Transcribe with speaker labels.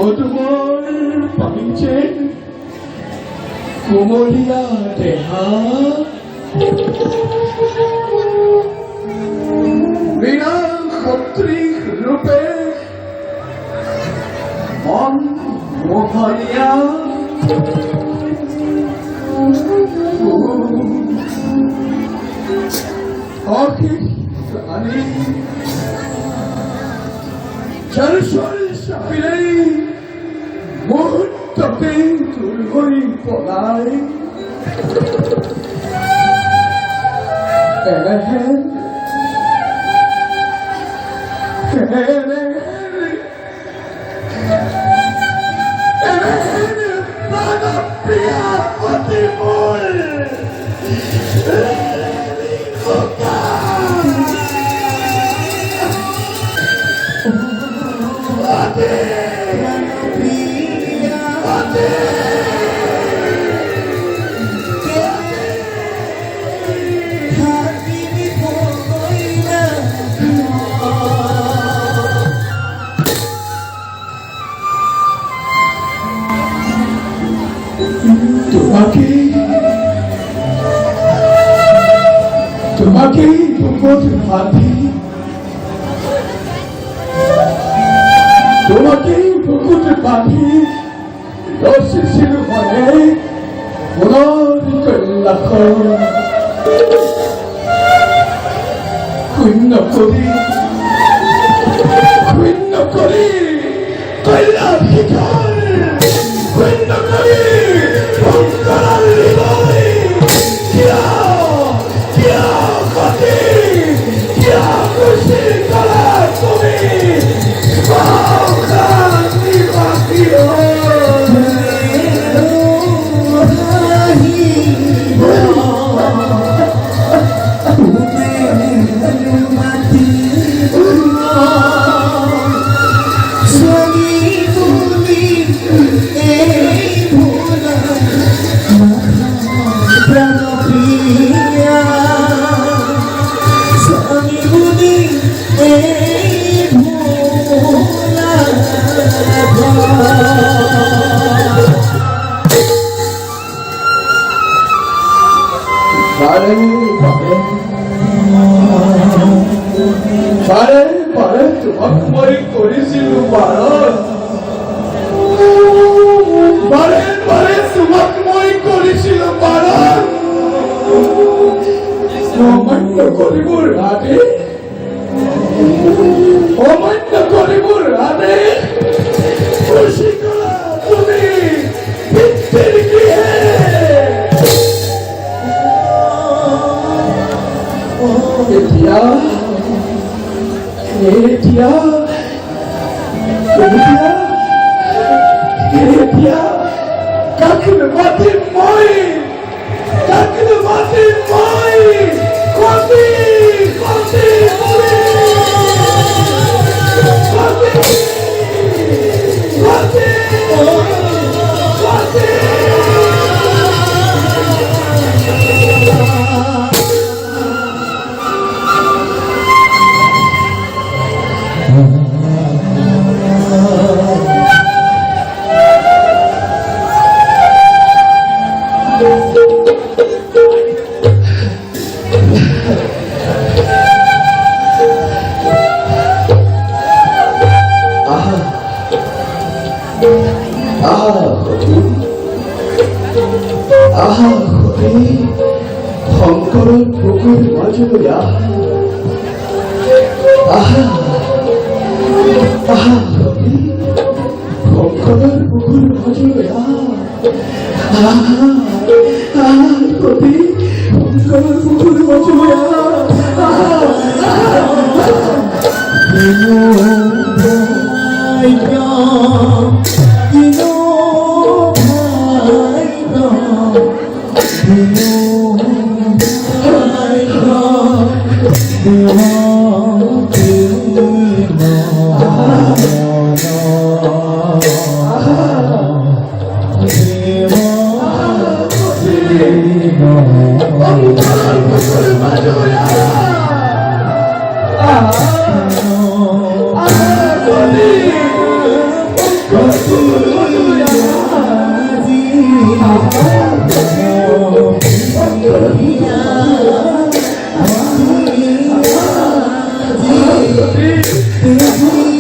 Speaker 1: মধুময় পাইছে কোমলীয়া দেহা বিনা সদৃশ ৰূপে মন মোহনীয়া অশেষ আনি চৰচৰ চাপিলেই মুহূৰ্ততে দূৰ হৈ পলাই এনেহেন প্ৰিয়া অতি মোৰ তোমাকে বুকুত বাঁধি তোমাকে বুকুত বাঁধি ৰচিছিলো মনে পুনৰ কল্যাণ শূন্য কৰি কল্যাণ শিখৰ শূন্য কৰি শংকৰৰ হৃদয় বাৰে তোমাক মই কৰিছিলো বাৰণ বাৰে তোমাক মই কৰিছিলো বাৰণ অমান্য কৰিবৰ আদেশ অমান্য কৰিবৰ আদেশ খুচি কৰা তুমি পিতৃৰ গৃহে এতিয়া কাকে মাতিম মই শংকৰৰ বুকুৰ মাজলৈ শংকৰৰ বুকুৰ মাজলৈ শংকৰৰ বুকুৰ মাজলৈ Go, 내가